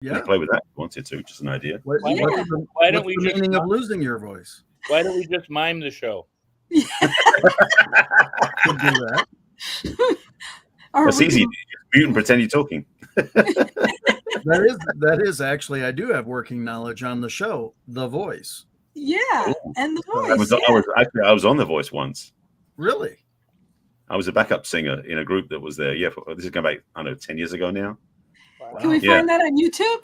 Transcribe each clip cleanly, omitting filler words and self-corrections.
Yeah. We play with that if you wanted to. Just an idea. What's Why don't what's we the just meaning of losing your voice? Why don't we just mime the show? Could do that. It's easy. Just mute and pretend you're talking. That is actually, I do have working knowledge on the show, The Voice. Yeah, and the I voice. I was on The Voice once. Really? I was a backup singer in a group that was there. Yeah, this is going back, I don't know, 10 years ago now. Wow. Can we find that on YouTube?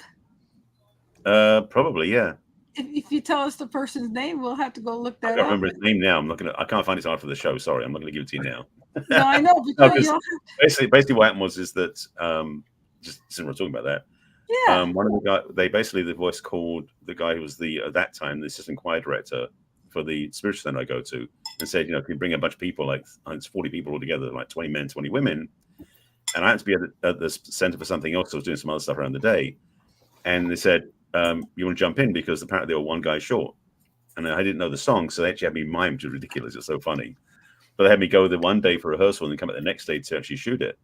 Probably, yeah. If you tell us the person's name, we'll have to go look that I up. can't remember his name now. I can't find it after the show. Sorry, I'm not going to give it to you now. No, I know, but basically what happened was that just since we're talking about that, yeah, one of the guys, The Voice called the guy who was at that time the assistant choir director for the spiritual center I go to, and said, can you bring a bunch of people, like it's 40 people altogether, like 20 men, 20 women, and I had to be at the center for something else. I was doing some other stuff around the day, and they said, you want to jump in because apparently they were one guy short, and I didn't know the song, so they actually had me mime, which was ridiculous. It's so funny. But they had me go the one day for rehearsal and then come back the next day to actually shoot it.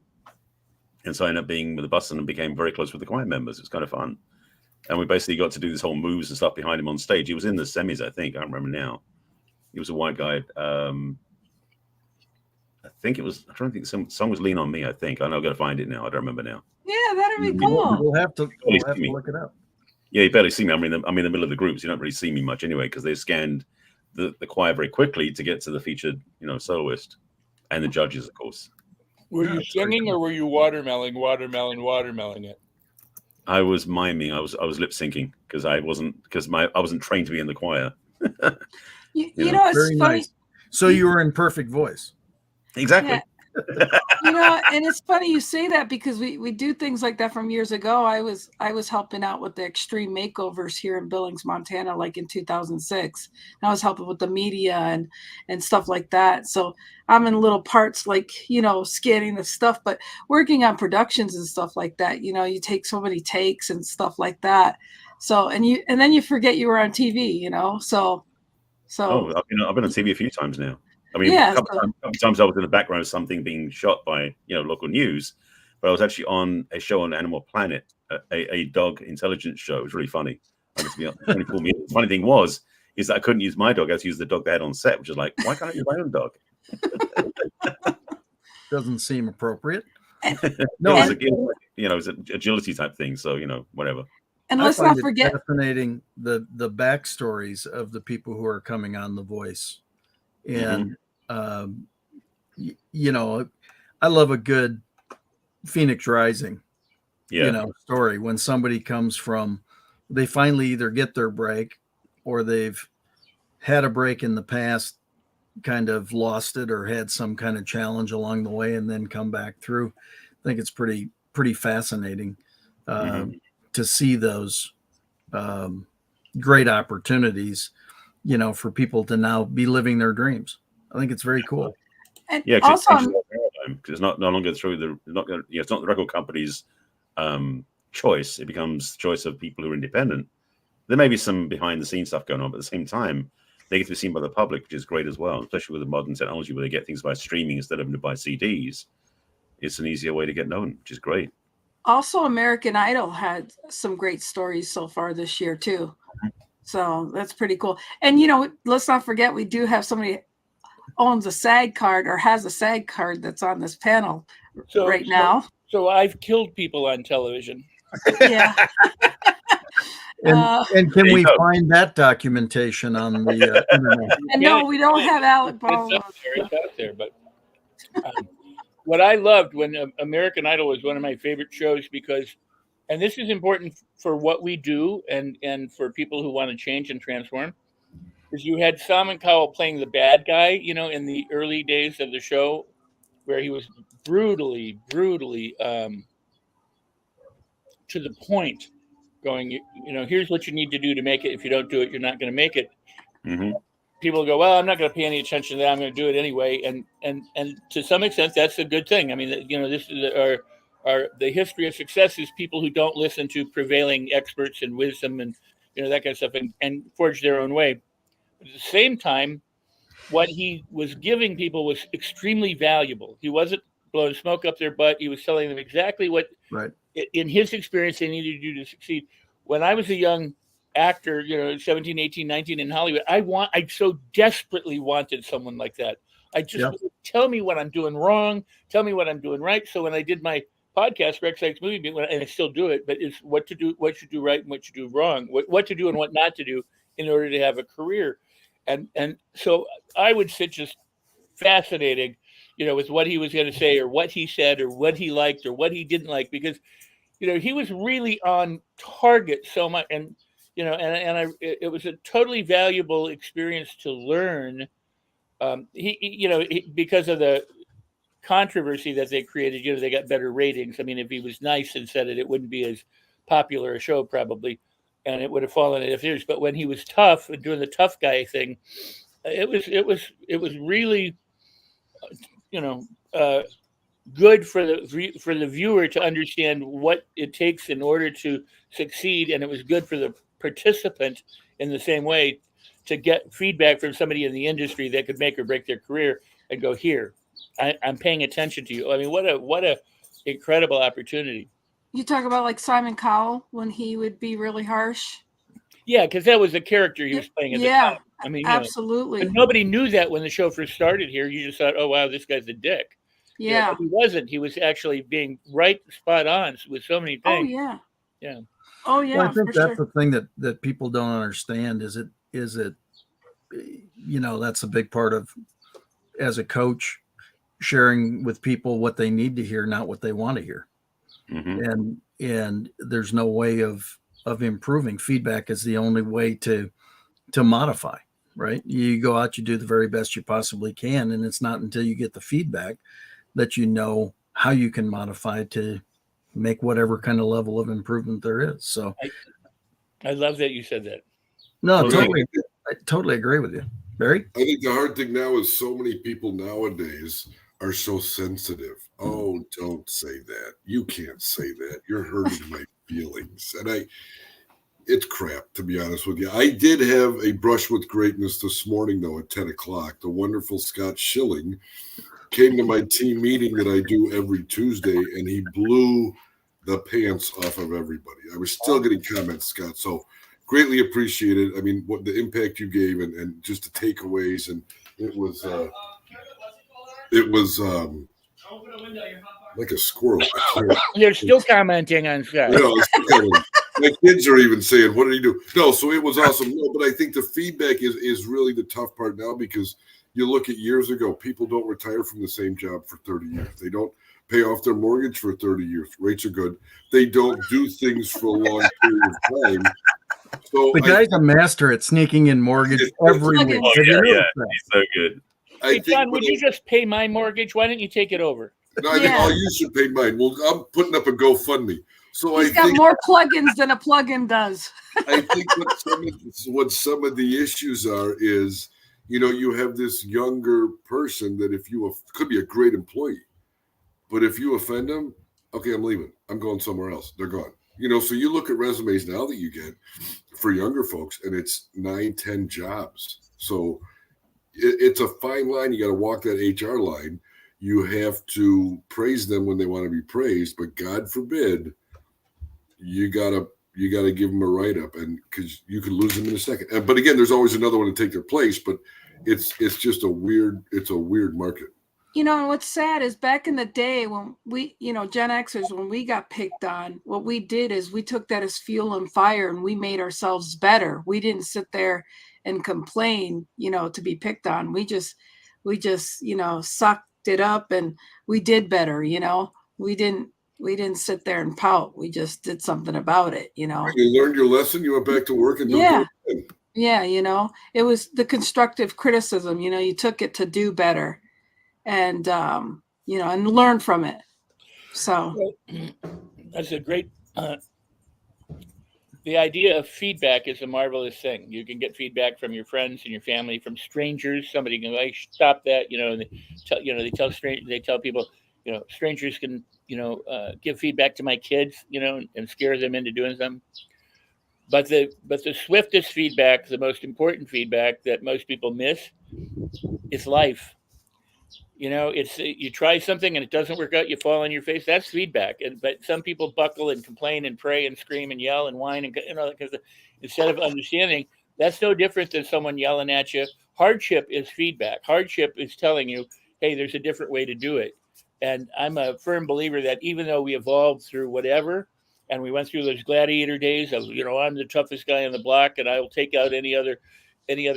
And so I ended up being with the bus and became very close with the choir members. It's kind of fun. And we basically got to do this whole moves and stuff behind him on stage. He was in the semis, I think. I don't remember now. He was a white guy. I think it was, I don't think some song was Lean on Me, I think. I know I've got to find it now. I don't remember now. Yeah, that'd be cool. We'll have to look it up. Yeah, you barely see me. I'm in the middle of the group, so you don't really see me much anyway, because they scanned the choir very quickly to get to the featured, soloist, and the judges, of course. Were you singing or were you watermelon it? I was miming. I was lip syncing because I wasn't trained to be in the choir. You know, it's very funny. nice. So you were in perfect voice. Exactly. Yeah. And it's funny you say that because we do things like that from years ago. I was helping out with the extreme makeovers here in Billings, Montana, like in 2006. And I was helping with the media and stuff like that. So I'm in little parts like, scanning the stuff, but working on productions and stuff like that. You take so many takes and stuff like that. So and then you forget you were on TV, So I've been on TV a few times now. I mean, yeah, a couple times I was in the background of something being shot by local news, but I was actually on a show on Animal Planet, a dog intelligence show. It was really funny. I was 24 minutes. The funny thing is that I couldn't use my dog. I had to use the dog they had on set, which is like, why can't I use my own dog? Doesn't seem appropriate. No, it's an agility type thing. So whatever. And let's not forget fascinating the backstories of the people who are coming on The Voice. And I love a good Phoenix Rising story when somebody comes from, they finally either get their break or they've had a break in the past, kind of lost it or had some kind of challenge along the way and then come back through. I think it's pretty fascinating to see those great opportunities, for people to now be living their dreams. I think it's very cool. And also, because it's no longer through it's not the record company's choice. It becomes the choice of people who are independent. There may be some behind the scenes stuff going on, but at the same time, they get to be seen by the public, which is great as well, especially with the modern technology where they get things by streaming instead of having to buy CDs. It's an easier way to get known, which is great. Also, American Idol had some great stories so far this year too. So that's pretty cool. And, let's not forget, we do have somebody owns a SAG card or has a SAG card that's on this panel now. So I've killed people on television. Yeah. And can we find that documentation on the internet? And no, we don't have Alec Baldwin. It's out there, but what I loved when American Idol was one of my favorite shows because, and this is important for what we do and for people who want to change and transform, is you had Simon Cowell playing the bad guy, in the early days of the show where he was brutally to the point going, here's what you need to do to make it. If you don't do it, you're not going to make it. Mm-hmm. People go, well, I'm not going to pay any attention to that. I'm going to do it anyway. And to some extent, that's a good thing. I mean, this is the history of success is people who don't listen to prevailing experts and wisdom and, that kind of stuff and forge their own way. But at the same time, what he was giving people was extremely valuable. He wasn't blowing smoke up their butt. He was telling them exactly what in his experience, they needed you to succeed. When I was a young actor, 17, 18, 19 in Hollywood, I so desperately wanted someone like that. I just tell me what I'm doing wrong, tell me what I'm doing right. So when I did my podcast, Rex Sykes Movie Beat, and I still do it, but it's what to do, what you do right and what you do wrong, what to do and what not to do in order to have a career. And so I would sit just fascinated, with what he was going to say or what he said or what he liked or what he didn't like, because, he was really on target so much. And, it was a totally valuable experience to learn. Because of the controversy that they created, they got better ratings. I mean, if he was nice and said it, it wouldn't be as popular a show probably, and it would have fallen into ears. But when he was tough and doing the tough guy thing, it was really, good for the viewer to understand what it takes in order to succeed, and it was good for the participant in the same way to get feedback from somebody in the industry that could make or break their career and go, here, I'm paying attention to you. I mean, what a incredible opportunity. You talk about like Simon Cowell when he would be really harsh. Yeah, because that was the character he was playing at the time. I mean, absolutely. But nobody knew that when the show first started here. You just thought, oh, wow, this guy's a dick. Yeah. But he wasn't. He was actually being right spot on with so many things. Oh, yeah. Yeah. Oh, yeah. Well, I think that's the thing that people don't understand is it, that's a big part of, as a coach, sharing with people what they need to hear, not what they want to hear. Mm-hmm. And there's no way of improving. Feedback is the only way to modify, right? You go out, you do the very best you possibly can. And it's not until you get the feedback that you know how you can modify to make whatever kind of level of improvement there is. So I love that you said that. No, I totally agree with you. Barry? I think the hard thing now is so many people nowadays are so sensitive. Oh, don't say that. You can't say that. You're hurting my feelings. And it's crap, to be honest with you. I did have a brush with greatness this morning, though, at 10 o'clock. The wonderful Scott Schilling came to my team meeting that I do every Tuesday, and he blew the pants off of everybody. I was still getting comments, Scott, so greatly appreciated. I mean, what the impact you gave and just the takeaways, and it was like a squirrel. They're still commenting on Scott. My kids are even saying, what did he do? No, so it was awesome. No, but I think the feedback is really the tough part now, because you look at years ago, people don't retire from the same job for 30 years. They don't pay off their mortgage for 30 years. Rates are good. They don't do things for a long period of time. So the guy's a master at sneaking in mortgage every week. Oh, yeah, he's so good. Hey, John, would you just pay my mortgage? Why don't you take it over? No, I think all you should pay mine. Well, I'm putting up a GoFundMe. So He's got more plugins than a plugin does. I think what some of the issues are is, you have this younger person that could be a great employee, but if you offend them, okay, I'm leaving. I'm going somewhere else. They're gone. So you look at resumes now that you get for younger folks, and it's 9, 10 jobs. So it's a fine line. You got to walk that HR line. You have to praise them when they want to be praised, but God forbid, you gotta give them a write-up, and because you could lose them in a second. But again, there's always another one to take their place. But it's just a weird market. And what's sad is back in the day when we, Gen Xers, when we got picked on, what we did is we took that as fuel and fire, and we made ourselves better. We didn't sit there and complain, to be picked on. We just, sucked it up and we did better. We didn't sit there and pout. We just did something about it. You learned your lesson. You went back to work and it was the constructive criticism. You took it to do better. And and learn from it. So that's a great the idea of feedback is a marvelous thing. You can get feedback from your friends and your family, from strangers. Somebody can stop that, and they tell people, strangers can, give feedback to my kids, and scare them into doing something. But the swiftest feedback, the most important feedback that most people miss is life. It's you try something and it doesn't work out, you fall on your face. That's feedback. But some people buckle and complain and pray and scream and yell and whine and because instead of understanding, that's no different than someone yelling at you. Hardship is feedback. Hardship is telling you, hey, there's a different way to do it. And I'm a firm believer that even though we evolved through whatever, and we went through those gladiator days of, I'm the toughest guy on the block and I will take out any other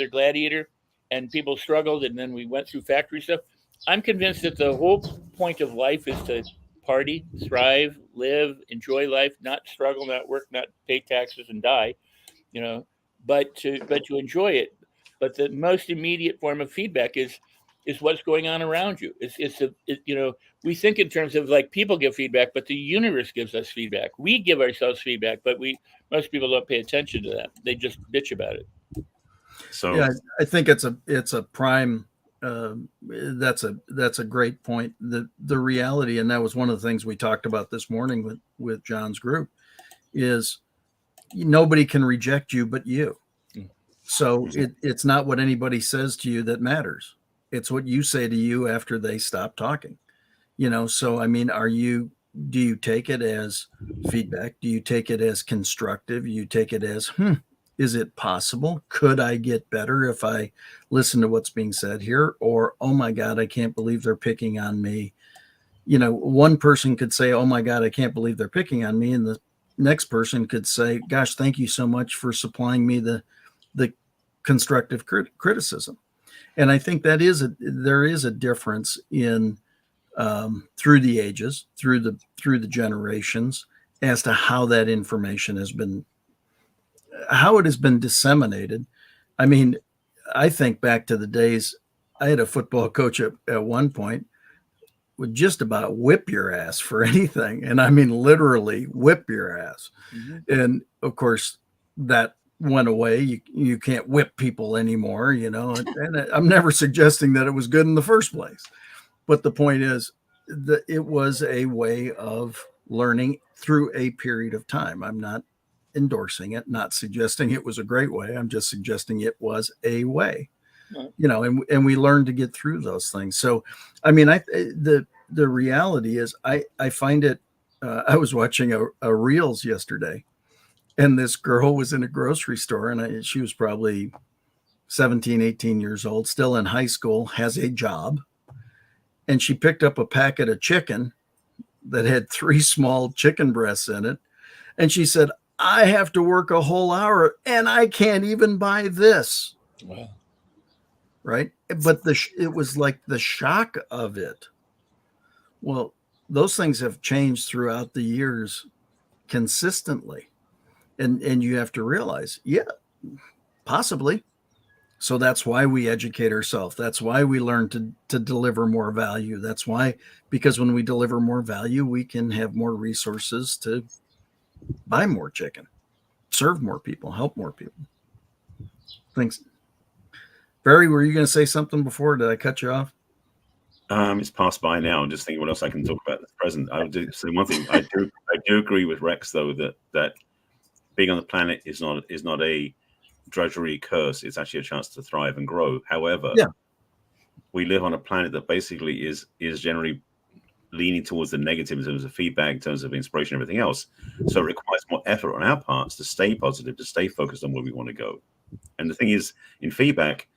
gladiator, and people struggled, and then we went through factory stuff. I'm convinced that the whole point of life is to party, thrive, live, enjoy life, not struggle, not work, not pay taxes and die, but to enjoy it. But the most immediate form of feedback is what's going on around you. We think in terms of like people give feedback, but the universe gives us feedback. We give ourselves feedback, but most people don't pay attention to that. They just bitch about it. So yeah, I think it's a prime. That's a great point. The reality, and that was one of the things we talked about this morning with John's group, is nobody can reject you but you. So it's not what anybody says to you that matters. It's what you say to you after they stop talking. So I mean, do you take it as feedback? Do you take it as constructive? You take it as, is it possible? Could I get better if I listen to what's being said here? Or, oh my God, I can't believe they're picking on me. One person could say, oh my God, I can't believe they're picking on me. And the next person could say, gosh, thank you so much for supplying me the constructive criticism. And I think there is a difference in through the ages, through the generations, as to how that information has been disseminated. I mean, I think back to the days I had a football coach at one point would just about whip your ass for anything. And I mean, literally whip your ass. Mm-hmm. And of course that went away. You can't whip people anymore, and I'm never suggesting that it was good in the first place. But the point is that it was a way of learning through a period of time. I'm not endorsing it, not suggesting it was a great way. I'm just suggesting it was a way, and we learned to get through those things. So, I mean, the reality is I find it, I was watching a Reels yesterday, and this girl was in a grocery store, and she was probably 17, 18 years old, still in high school, has a job. And she picked up a packet of chicken that had 3 small chicken breasts in it. And she said, I have to work a whole hour and I can't even buy this. Wow. Right. But it was like the shock of it. Well, those things have changed throughout the years consistently. And you have to realize, yeah, possibly. So that's why we educate ourselves. That's why we learn to deliver more value. That's why, because when we deliver more value, we can have more resources to buy more chicken, serve more people, help more people. Thanks. Barry, were you going to say something before? Did I cut you off? It's passed by now. I'm just thinking what else I can talk about at the present. I would say one thing. I do agree with Rex, though, that being on the planet is not a drudgery curse. It's actually a chance to thrive and grow. However, we live on a planet that basically is generally leaning towards the negative in terms of feedback, in terms of inspiration, everything else. So it requires more effort on our parts to stay positive, to stay focused on where we want to go. And the thing is, in feedback,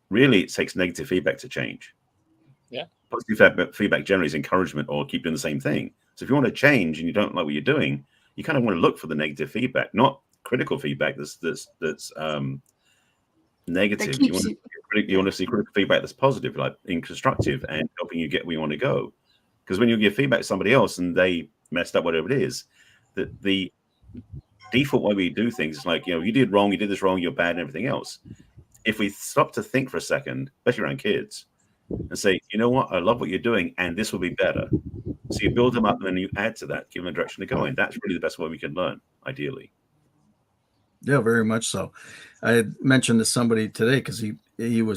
really it takes negative feedback to change. Yeah. Positive feedback generally is encouragement or keep doing the same thing. So if you want to change and you don't like what you're doing, you kind of want to look for the negative feedback, not critical feedback that's negative. You want to see critical feedback that's positive, like being constructive and helping you get where you want to go. Because when you give feedback to somebody else and they messed up, whatever it is, the default way we do things is like, you did wrong, you did this wrong, you're bad, and everything else. If we stop to think for a second, especially around kids, and say, you know what, I love what you're doing, and this will be better. So you build them up, and then you add to that, give them a direction to go in. That's really the best way we can learn, ideally. Yeah, very much so. I had mentioned to somebody today because we were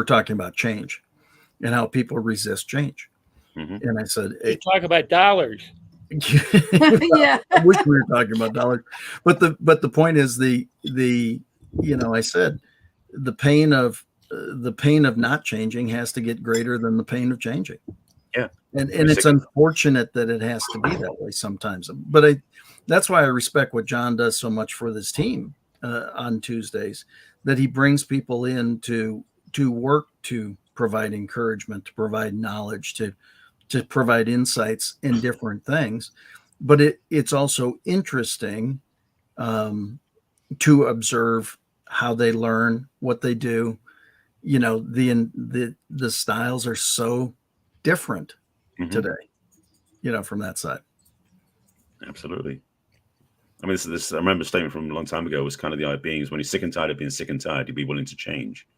talking about change and how people resist change. Mm-hmm. And I said, hey, talk about dollars. Yeah. I wish we were talking about dollars. But the point is I said the pain of the pain of not changing has to get greater than the pain of changing. Yeah. And it's unfortunate that it has to be that way sometimes. But that's why I respect what John does so much for this team on Tuesdays, that he brings people in to work, to provide encouragement, to provide knowledge, to provide insights in different things. But it's also interesting to observe how they learn, what they do. You know, the styles are so different today, you know, from that side. Absolutely. I mean, this I remember a statement from a long time ago was kind of the idea being is when you're sick and tired of being sick and tired, you'd be willing to change.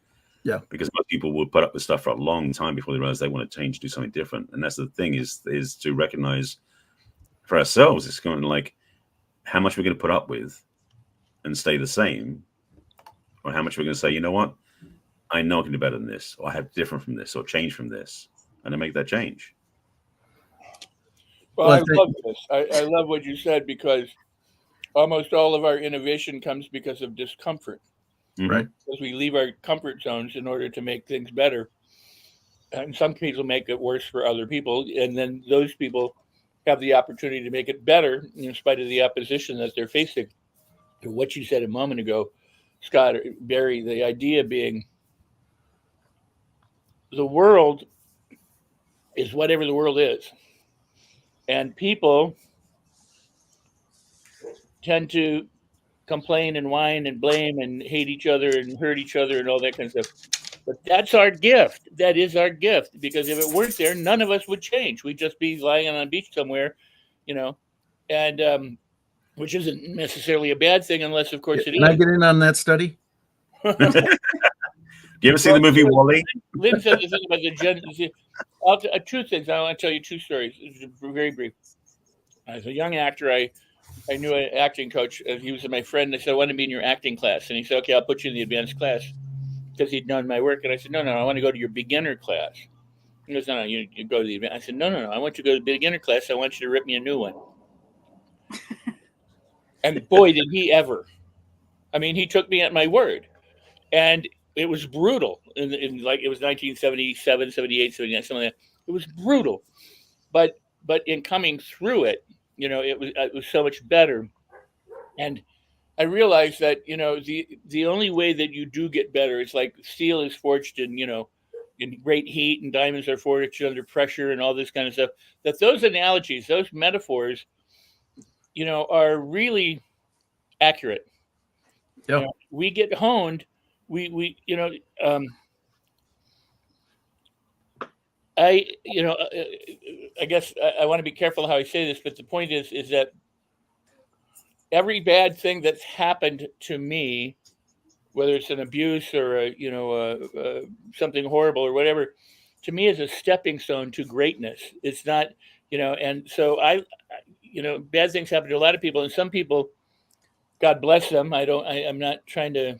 Yeah. Because most people will put up with stuff for a long time before they realize they want to change, do something different. And that's the thing is to recognize for ourselves, it's kind of like how much we're going to put up with and stay the same, or how much we're going to say, you know what, I know I can do better than this, or I have different from this, or change from this, and then make that change. Well, I love this. I love what you said, because almost all of our innovation comes because of discomfort. Right. Because we leave our comfort zones in order to make things better. And some people make it worse for other people. And then those people have the opportunity to make it better in spite of the opposition that they're facing. To what you said a moment ago, Scott, or Barry, the idea being the world is whatever the world is. And people tend to complain and whine and blame and hate each other and hurt each other and all that kind of stuff. But that's our gift. That is our gift. Because if it weren't there, none of us would change. We'd just be lying on a beach somewhere, you know, and which isn't necessarily a bad thing unless, of course, it is. Can I get in on that study? Do you ever see the movie Wall-E? Lynn said the thing about the gen. Two things. I want to tell you two stories. Very brief. As a young actor, I knew an acting coach. He was my friend. I said, I want to be in your acting class. And he said, okay, I'll put you in the advanced class, because he'd known my work. And I said, no, I want to go to your beginner class. He goes, no, you go to the advanced. I said, no, I want you to go to the beginner class. I want you to rip me a new one. And boy, did he ever. I mean, he took me at my word. And it was brutal. In like, it was 1977, 78, 79, something like that. It was brutal. But in coming through it, you know, it was so much better. And I realized that, you know, the only way that you do get better is like steel is forged in, you know, in great heat, and diamonds are forged under pressure and all this kind of stuff. That those analogies, those metaphors, you know, are really accurate. Yeah. You know, we get honed. We you know, I guess I want to be careful how I say this, but the point is that every bad thing that's happened to me, whether it's an abuse or something horrible or whatever, to me is a stepping stone to greatness. It's not, you know, and so bad things happen to a lot of people, and some people, God bless them. I'm not trying to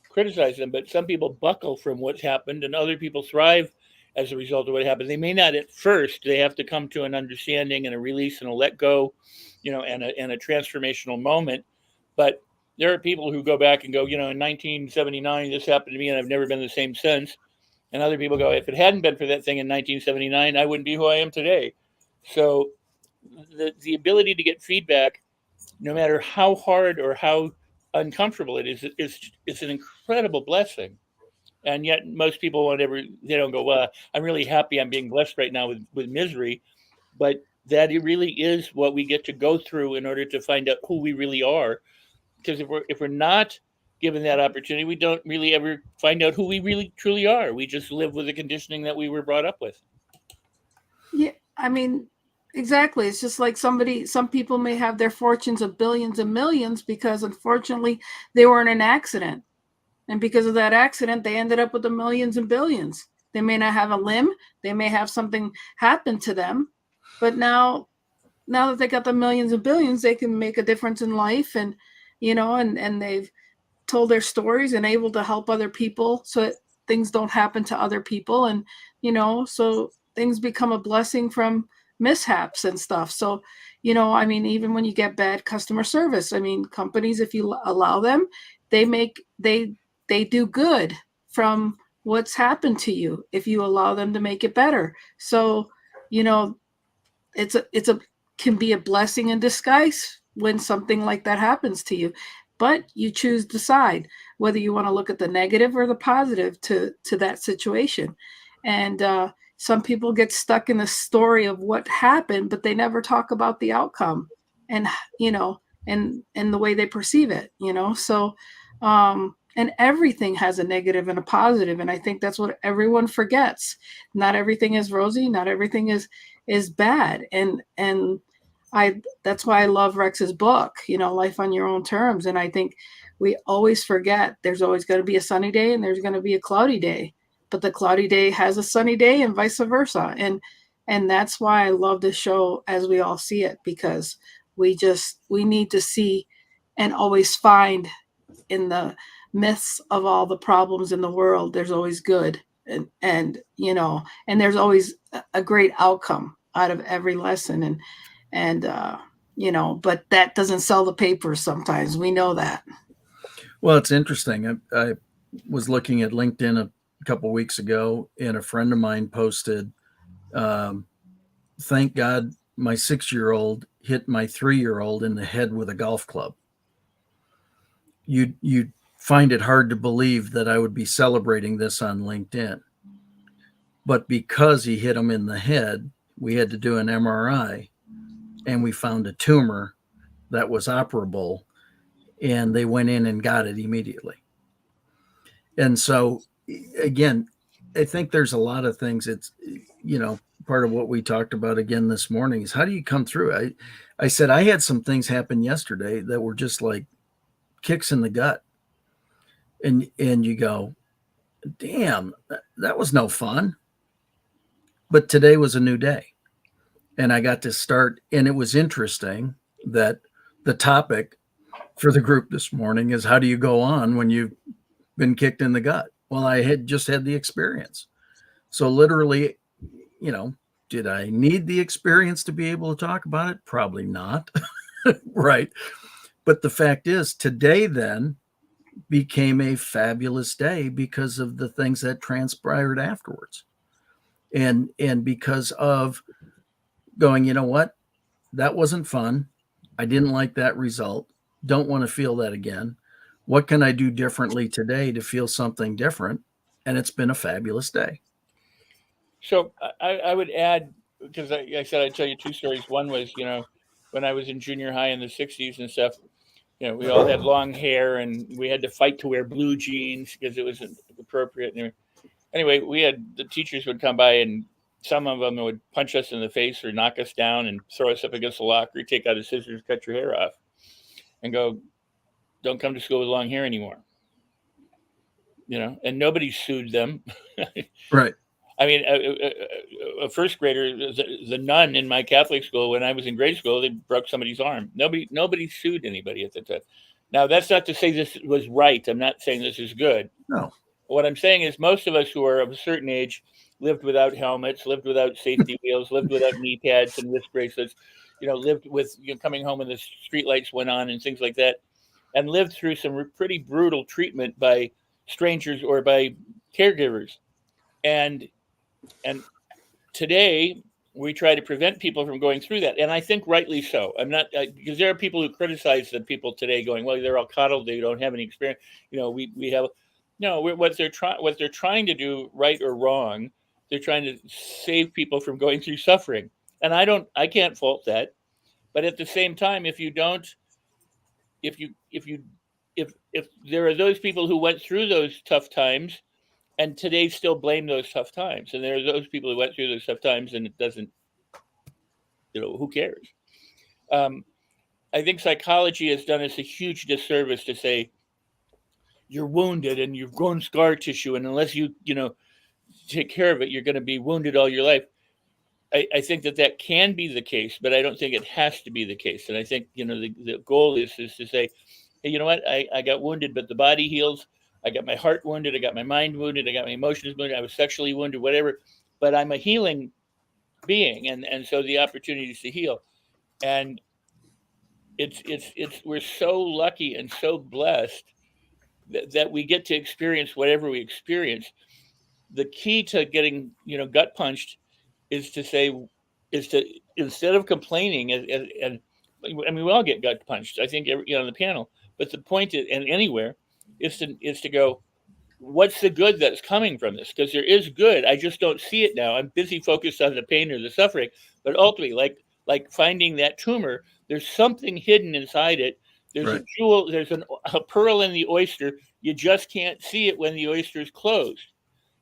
criticize them, but some people buckle from what's happened, and other people thrive as a result of what happened. They may not at first. They have to come to an understanding and a release and a let go, you know, and a transformational moment. But there are people who go back and go, you know, in 1979, this happened to me, and I've never been the same since. And other people go, if it hadn't been for that thing in 1979, I wouldn't be who I am today. So the ability to get feedback, no matter how hard or how uncomfortable it is, it's an incredible blessing. And yet most people they don't go, well, I'm really happy I'm being blessed right now with misery. But that it really is what we get to go through in order to find out who we really are. Because if we're not given that opportunity, we don't really ever find out who we really truly are. We just live with the conditioning that we were brought up with. Yeah, I mean, exactly. It's just like some people may have their fortunes of billions and millions because unfortunately they were in an accident. And because of that accident, they ended up with the millions and billions. They may not have a limb. They may have something happen to them. But now that they got the millions and billions, they can make a difference in life. And, you know, and they've told their stories and able to help other people so that things don't happen to other people. And, you know, so things become a blessing from mishaps and stuff. So, you know, I mean, even when you get bad customer service, I mean, companies, if you allow them, they do good from what's happened to you if you allow them to make it better. So, you know, it's a can be a blessing in disguise when something like that happens to you. But you choose the side, whether you want to look at the negative or the positive to that situation. And some people get stuck in the story of what happened, but they never talk about the outcome and, you know, and the way they perceive it, you know. So and everything has a negative and a positive, and I think that's what everyone forgets. Not everything is rosy, not everything is bad. And that's why I love Rex's book, you know, Life on Your Own Terms. And I think we always forget there's always going to be a sunny day and there's going to be a cloudy day, but the cloudy day has a sunny day and vice versa. And that's why I love this show as we all see it, because we need to see and always find in the myths of all the problems in the world, there's always good. And you know, and there's always a great outcome out of every lesson. And you know, but that doesn't sell the papers sometimes. We know that. Well, it's interesting. I was looking at LinkedIn a couple of weeks ago, and a friend of mine posted, thank God my 6-year-old hit my 3-year-old in the head with a golf club. You'd find it hard to believe that I would be celebrating this on LinkedIn. But because he hit him in the head, we had to do an MRI, and we found a tumor that was operable, and they went in and got it immediately. And so, again, I think there's a lot of things. It's, you know, part of what we talked about again this morning is how do you come through? I said I had some things happen yesterday that were just like kicks in the gut. And you go, damn, that was no fun. But today was a new day. And I got to start, and it was interesting that the topic for the group this morning is how do you go on when you've been kicked in the gut? Well, I had just had the experience. So literally, you know, did I need the experience to be able to talk about it? Probably not. Right. But the fact is, today then became a fabulous day because of the things that transpired afterwards. And because of going, you know what? That wasn't fun. I didn't like that result. Don't want to feel that again. What can I do differently today to feel something different? And it's been a fabulous day. So I would add, because I said I'd tell you two stories. One was, you know, when I was in junior high in the 60s and stuff, you know, we all had long hair and we had to fight to wear blue jeans because it wasn't appropriate. Anyway, we had the teachers would come by and some of them would punch us in the face or knock us down and throw us up against the locker, take out a scissors, cut your hair off, and go, don't come to school with long hair anymore. You know, and nobody sued them. Right. I mean, a first grader, the nun in my Catholic school, when I was in grade school, they broke somebody's arm. Nobody sued anybody at the time. Now, that's not to say this was right. I'm not saying this is good. No. What I'm saying is most of us who are of a certain age lived without helmets, lived without safety wheels, lived without knee pads and wrist bracelets, you know, lived with, you know, coming home when the street lights went on and things like that, and lived through some pretty brutal treatment by strangers or by caregivers. And today we try to prevent people from going through that, and I think rightly so. I'm not because there are people who criticize the people today, going, "Well, they're all coddled; they don't have any experience." You know, we have no. What they're trying to do, right or wrong, they're trying to save people from going through suffering, and I can't fault that. But at the same time, if there are those people who went through those tough times and today still blame those tough times, and there are those people who went through those tough times and it doesn't, you know, who cares? I think psychology has done us a huge disservice to say you're wounded and you've grown scar tissue, and unless you take care of it, you're going to be wounded all your life. I think that can be the case, but I don't think it has to be the case. And I think, you know, the goal is to say, hey, you know what, I got wounded, but the body heals. I got my heart wounded. I got my mind wounded. I got my emotions wounded. I was sexually wounded, whatever. But I'm a healing being, and so the opportunity is to heal. And we're so lucky and so blessed that we get to experience whatever we experience. the key to getting, gut punched is to instead of complaining and I mean, we all get gut punched. I think on the panel, but the point is, and anywhere, is to go, what's the good that's coming from this? Because there is good. I just don't see it now. I'm busy focused on the pain or the suffering. But ultimately, like finding that tumor, there's something hidden inside it. There's a jewel. There's a pearl in the oyster. You just can't see it when the oyster is closed.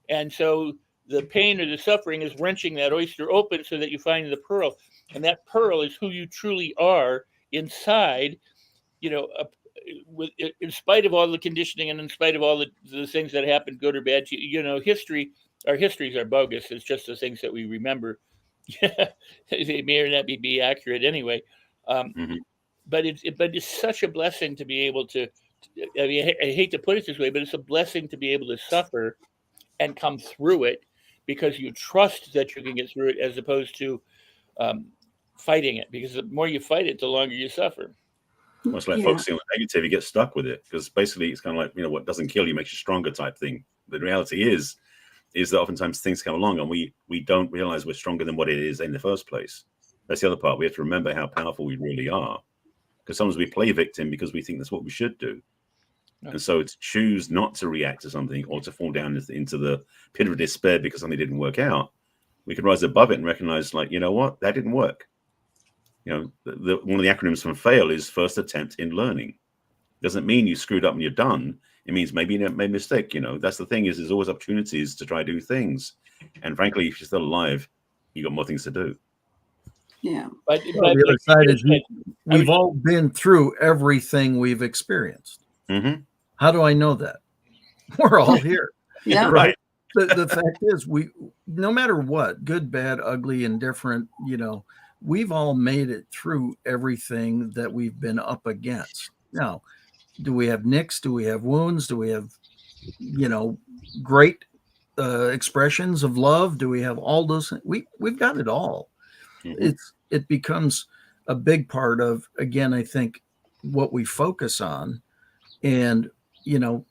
And so the pain or the suffering is wrenching that oyster open so that you find the pearl. And that pearl is who you truly are inside, in spite of all the conditioning and in spite of all the things that happen, good or bad to you. Our histories are bogus. It's just the things that we remember. They may or not be accurate anyway. But it's such a blessing to be able to, I mean, I hate to put it this way, but it's a blessing to be able to suffer and come through it because you trust that you can get through it, as opposed to fighting it, because the more you fight it, the longer you suffer. Well, it's like focusing on the negative, you get stuck with it, because basically it's kind of like, what doesn't kill you makes you stronger type thing. The reality is that oftentimes things come along and we don't realize we're stronger than what it is in the first place. That's the other part. We have to remember how powerful we really are, because sometimes we play victim because we think that's what we should do. And so to choose not to react to something or to fall down into the pit of despair because something didn't work out, we can rise above it and recognize, like, you know what, that didn't work. One of the acronyms from FAIL is first attempt in learning. Doesn't mean you screwed up and you're done. It means maybe you made a mistake. That's the thing, is there's always opportunities to try to do things. And frankly, if you're still alive, you got more things to do. Yeah. But the other side is we've all been through everything we've experienced. Mm-hmm. How do I know that? We're all here. Yeah. Right. The fact is, no matter what, good, bad, ugly, indifferent, we've all made it through everything that we've been up against. Now, do we have nicks? Do we have wounds? Do we have, great expressions of love? Do we have all those? We've got it all. Mm-hmm. It becomes a big part of, again, I think, what we focus on, and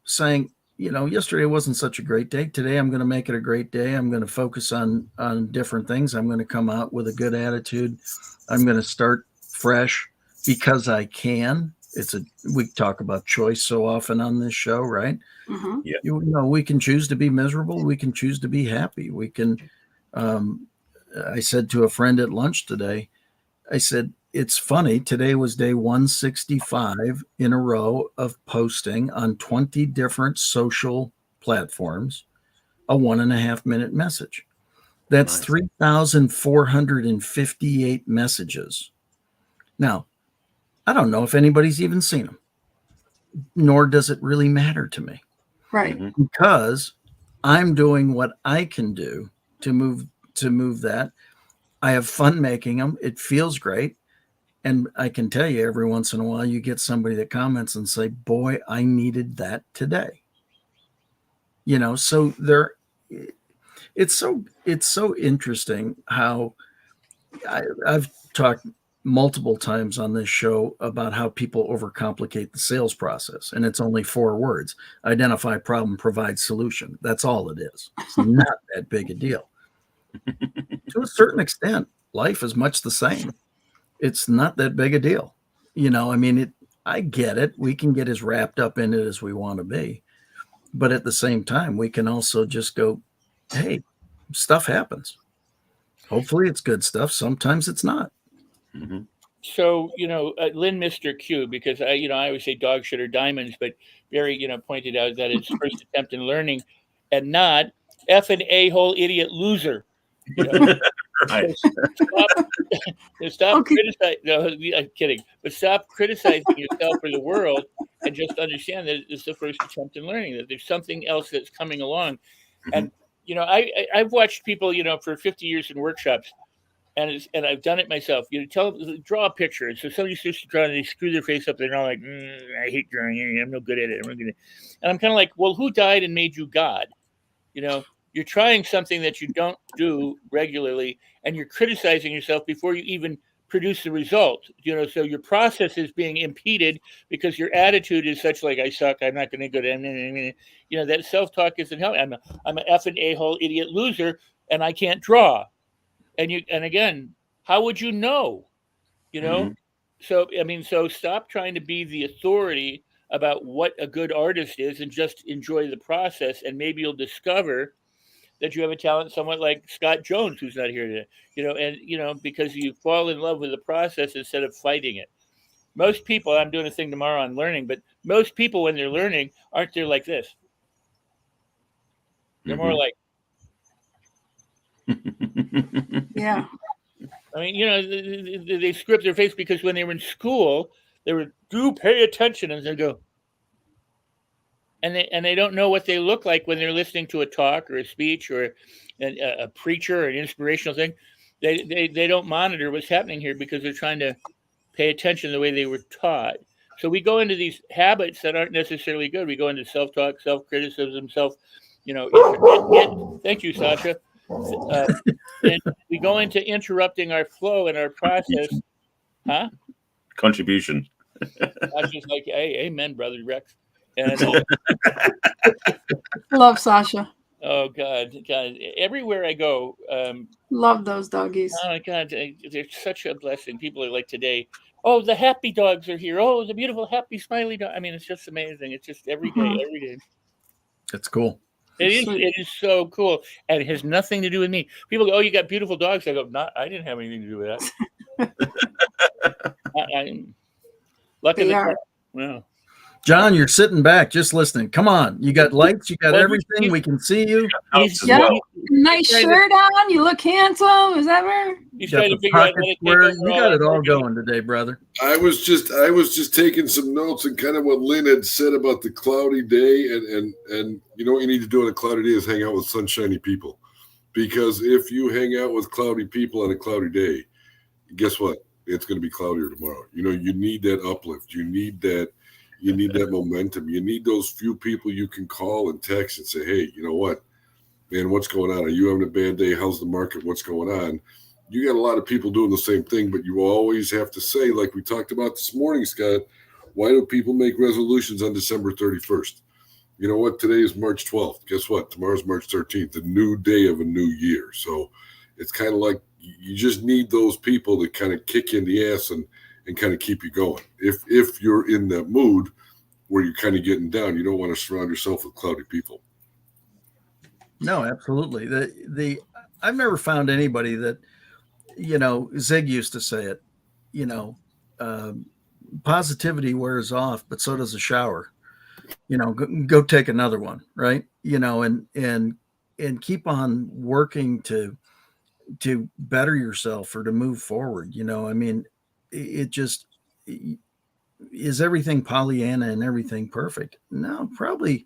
saying, yesterday wasn't such a great day. Today I'm going to make it a great day. I'm going to focus on different things. I'm going to come out with a good attitude. I'm going to start fresh because I can. We talk about choice so often on this show, right? Mm-hmm. Yeah. We can choose to be miserable. We can choose to be happy. We can. I said to a friend at lunch today, I said, it's funny. Today was day 165 in a row of posting on 20 different social platforms a 1.5 minute message. That's nice. 3,458 messages. Now, I don't know if anybody's even seen them, nor does it really matter to me. Right. Because I'm doing what I can do to move that. I have fun making them. It feels great. And I can tell you, every once in a while, you get somebody that comments and say, boy, I needed that today. So it's so interesting how I've talked multiple times on this show about how people overcomplicate the sales process. And it's only 4 words: identify problem, provide solution. That's all it is. It's not that big a deal. To a certain extent, life is much the same. It's not that big a deal. I get it. We can get as wrapped up in it as we want to be. But at the same time, we can also just go, hey, stuff happens. Hopefully it's good stuff. Sometimes it's not. Mm-hmm. So, Lynn missed her cue because I always say dog shit or diamonds, but Barry, pointed out that it's first attempt in learning and not F an a-hole idiot loser. Right. Stop criticizing. No, I'm kidding. But stop criticizing yourself or the world, and just understand that it's the first attempt in learning. That there's something else that's coming along. Mm-hmm. And I've watched people, for 50 years in workshops, and I've done it myself. Draw a picture. And so somebody's used to draw, and they screw their face up. They're all like, I hate drawing. I'm no good at it. And I'm kind of like, well, who died and made you God? You're trying something that you don't do regularly, and you're criticizing yourself before you even produce the result. So your process is being impeded because your attitude is such like, I suck, I'm not going to go to, that self-talk isn't helping. I'm an effing a-hole idiot loser and I can't draw. And again, how would you know? So stop trying to be the authority about what a good artist is and just enjoy the process, and maybe you'll discover that you have a talent somewhat like Scott Jones, who's not here today, because you fall in love with the process instead of fighting it. Most people, I'm doing a thing tomorrow on learning, but most people when they're learning aren't there like this. They're more like, yeah. I mean, they script their face because when they were in school, they were, do pay attention, and they go, and they don't know what they look like when they're listening to a talk or a speech or a preacher or an inspirational thing. They don't monitor what's happening here because they're trying to pay attention the way they were taught. So we go into these habits that aren't necessarily good. We go into self-talk, self-criticism, thank you, Sasha. And we go into interrupting our flow and our process. Huh? Contribution. Sasha's like, hey, amen, brother Rex. And love Sasha. Oh God! Everywhere I go, love those doggies. Oh my God, they're such a blessing. People are like today. Oh, the happy dogs are here. Oh, the beautiful, happy, smiley dog. I mean, it's just amazing. It's just every day. That's cool. It is so cool, and it has nothing to do with me. People go, "Oh, you got beautiful dogs." I go, I didn't have anything to do with that. I'm lucky. Well. John, you're sitting back just listening. Come on. You got lights, you got everything. We can see you. Nice shirt on. You look handsome. Is that right? You got the pocket square. You got it all going today, brother. I was just taking some notes and kind of what Lynn had said about the cloudy day, and you know what you need to do on a cloudy day is hang out with sunshiny people. Because if you hang out with cloudy people on a cloudy day, guess what? It's going to be cloudier tomorrow. You know, you need that uplift. You need that momentum. You need those few people you can call and text and say, hey, you know what, man, what's going on? Are you having a bad day? How's the market? What's going on? You got a lot of people doing the same thing, but you always have to say, like we talked about this morning, Scott, why do people make resolutions on December 31st? You know what? Today is March 12th. Guess what? Tomorrow's March 13th, a new day of a new year. So it's kind of like you just need those people to kind of kick you in the ass and kind of keep you going. If you're in that mood where you're kind of getting down, you don't want to surround yourself with cloudy people. No, absolutely. I've never found anybody that, you know, Zig used to say it, you know, positivity wears off, but so does a shower. You know, go take another one, right? You know, and keep on working to better yourself or to move forward. You know, I mean, it just is everything Pollyanna and everything perfect? No, probably.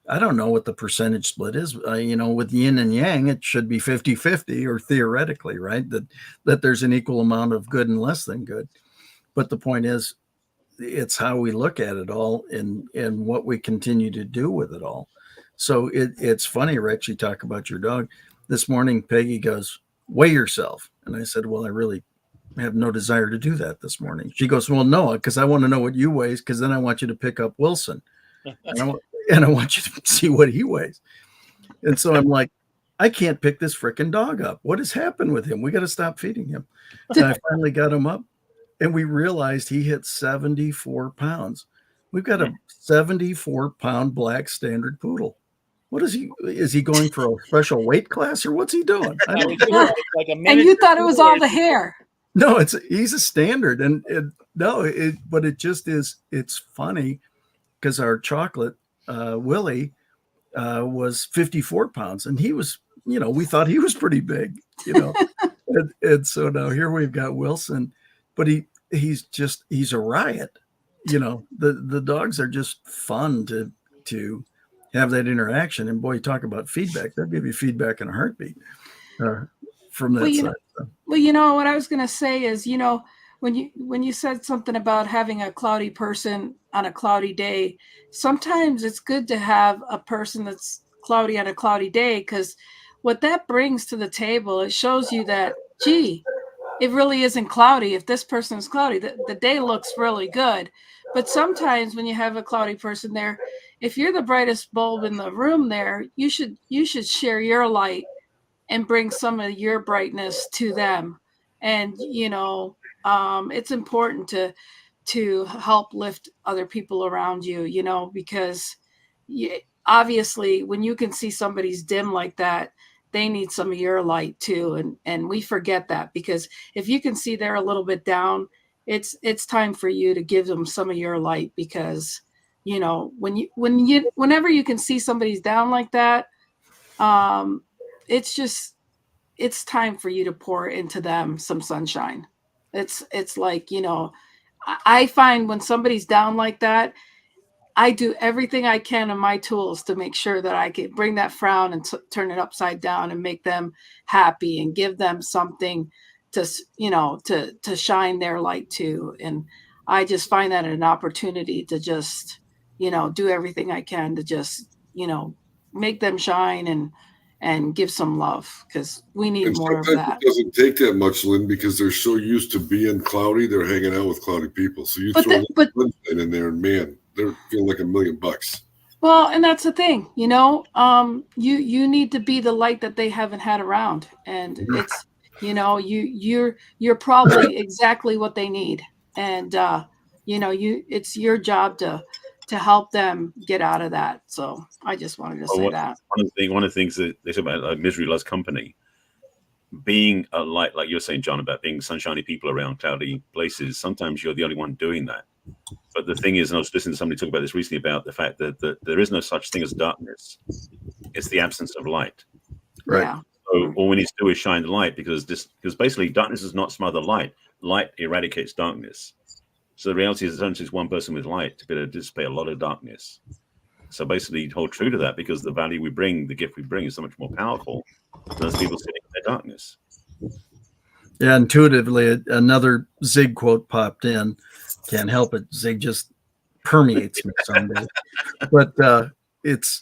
I don't know what the percentage split is. You know, with yin and yang, it should be 50-50 or theoretically, right? That there's an equal amount of good and less than good. But the point is, it's how we look at it all and what we continue to do with it all. So it's funny, Rex, you talk about your dog. This morning, Peggy goes, weigh yourself. And I said, well, I really have no desire to do that this morning. She goes, well, no, because I want to know what you weigh, because then I want you to pick up Wilson. And I want you to see what he weighs. And so I'm like, I can't pick this freaking dog up. What has happened with him? We got to stop feeding him. And I finally got him up, and we realized he hit 74 pounds. We've got a 74-pound black standard poodle. What is he? Is he going for a special weight class, or what's he doing? I don't know. And you thought it was all the hair. No, he's a standard, but it just is. It's funny because our chocolate Willie was 54 pounds, and he was, you know, we thought he was pretty big, you know, and so now here we've got Wilson, but he's a riot, you know. The dogs are just fun to have that interaction, and boy, talk about feedback. They'll give you feedback in a heartbeat from that side. Well, you know, what I was going to say is, you know, when you said something about having a cloudy person on a cloudy day, sometimes it's good to have a person that's cloudy on a cloudy day, because what that brings to the table, it shows you that, gee, it really isn't cloudy. If this person is cloudy, the day looks really good. But sometimes when you have a cloudy person there, if you're the brightest bulb in the room there, you should share your light and bring some of your brightness to them. And, it's important to help lift other people around you, because obviously when you can see somebody's dim like that, they need some of your light too. And we forget that, because if you can see they're a little bit down, it's time for you to give them some of your light, because, whenever you can see somebody's down like that, it's time for you to pour into them some sunshine. It's like, I find when somebody's down like that, I do everything I can in my tools to make sure that I can bring that frown and turn it upside down and make them happy and give them something to shine their light to. And I just find that an opportunity to just, do everything I can to just, make them shine and give some love, because we need more of that. It doesn't take that much, Lynn, because they're so used to being cloudy, they're hanging out with cloudy people. So you throw sunshine in there, and man, they're feeling like $1 million. Well, and that's the thing, you need to be the light that they haven't had around, and it's, you're probably exactly what they need, and it's your job to help them get out of that. So I just wanted to say that. One of the things that they talk about, like misery loves company, being a light, like you're saying, John, about being sunshiny people around cloudy places. Sometimes you're the only one doing that. But the thing is, and I was listening to somebody talk about this recently, about the fact that there is no such thing as darkness. It's the absence of light. Right. Yeah. So all we need to do is shine the light, because basically darkness does not smother light. Light eradicates darkness. So the reality is, it only takes one person with light to be able to dissipate a lot of darkness. So basically, hold true to that, because the value we bring, the gift we bring, is so much more powerful than those people sitting in their darkness. Yeah, intuitively, another Zig quote popped in. Can't help it. Zig just permeates me someday. But it's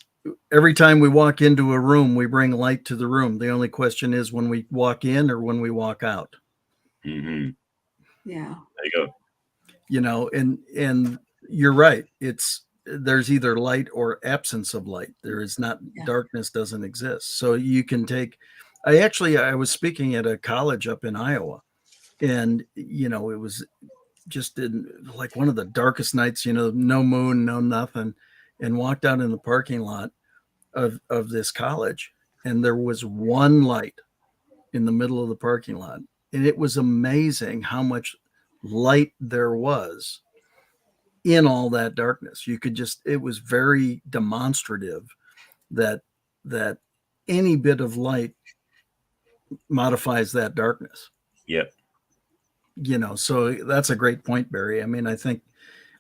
every time we walk into a room, we bring light to the room. The only question is when we walk in or when we walk out. Mm-hmm. Yeah. There you go. And you're right. There's either light or absence of light. There is not, darkness doesn't exist. So you can take, I was speaking at a college up in Iowa, and, it was just in like one of the darkest nights, no moon, no nothing, and walked out in the parking lot of this college. And there was one light in the middle of the parking lot. And it was amazing how much light there was in all that darkness. It was very demonstrative that any bit of light modifies that darkness. Yep. So that's a great point, Barry. I mean, I think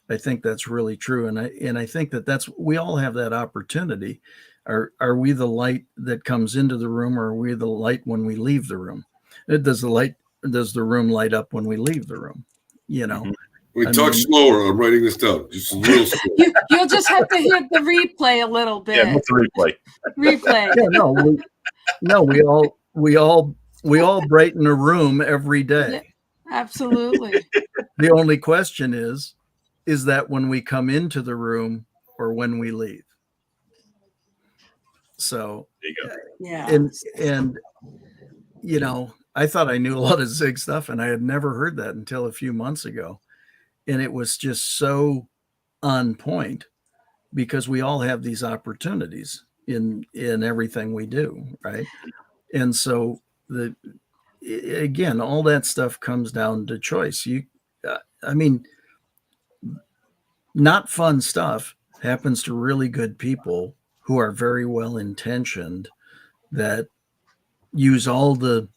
that's really true. And I think we all have that opportunity. Are we the light that comes into the room, or are we the light when we leave the room? Does the room light up when we leave the room? Mm-hmm. Talk slower. I'm writing this down. Just a little slow. You'll just have to hit the replay a little bit. Yeah, what's the replay? Replay. Yeah, we all brighten a room every day. Yeah, absolutely. The only question is that when we come into the room or when we leave? So there you go. Yeah. And I thought I knew a lot of Zig stuff, and I had never heard that until a few months ago. And it was just so on point, because we all have these opportunities in everything we do, right? And so again, all that stuff comes down to choice. Not fun stuff happens to really good people who are very well intentioned, that use all the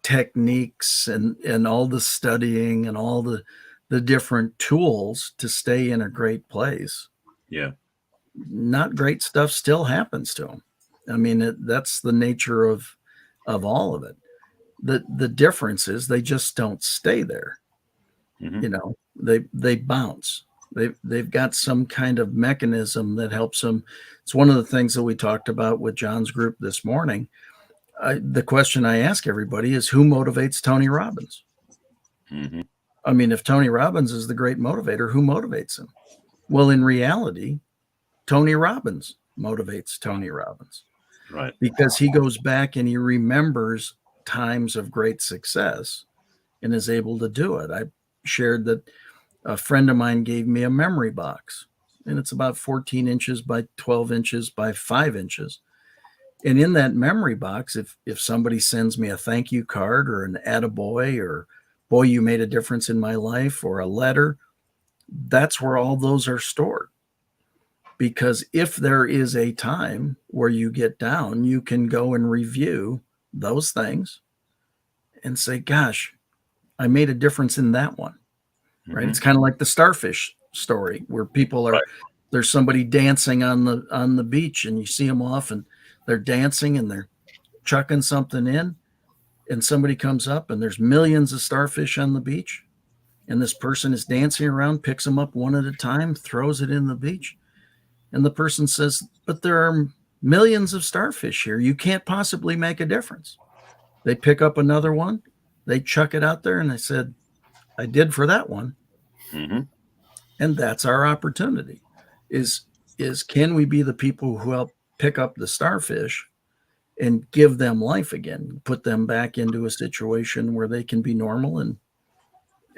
techniques and all the studying and all the different tools to stay in a great place. Yeah. Not great stuff still happens to them. I mean, that's the nature of all of it. The difference is they just don't stay there. Mm-hmm. They bounce. They've got some kind of mechanism that helps them. It's one of the things that we talked about with John's group this morning. the question I ask everybody is, who motivates Tony Robbins? Mm-hmm. I mean, if Tony Robbins is the great motivator, who motivates him? Well, in reality, Tony Robbins motivates Tony Robbins. Right. Because he goes back and he remembers times of great success and is able to do it. I shared that a friend of mine gave me a memory box, and it's about 14 inches by 12 inches by 5 inches. And in that memory box, if somebody sends me a thank you card or an attaboy or boy, you made a difference in my life, or a letter, that's where all those are stored. Because if there is a time where you get down, you can go and review those things and say, gosh, I made a difference in that one. Right. Mm-hmm. It's kind of like the starfish story where people are, there's somebody dancing on the beach, and you see them off and they're dancing and they're chucking something in, and somebody comes up and there's millions of starfish on the beach. And this person is dancing around, picks them up one at a time, throws it in the beach. And the person says, but there are millions of starfish here. You can't possibly make a difference. They pick up another one, they chuck it out there, and they said, I did for that one. Mm-hmm. And that's our opportunity is can we be the people who help pick up the starfish and give them life again, put them back into a situation where they can be normal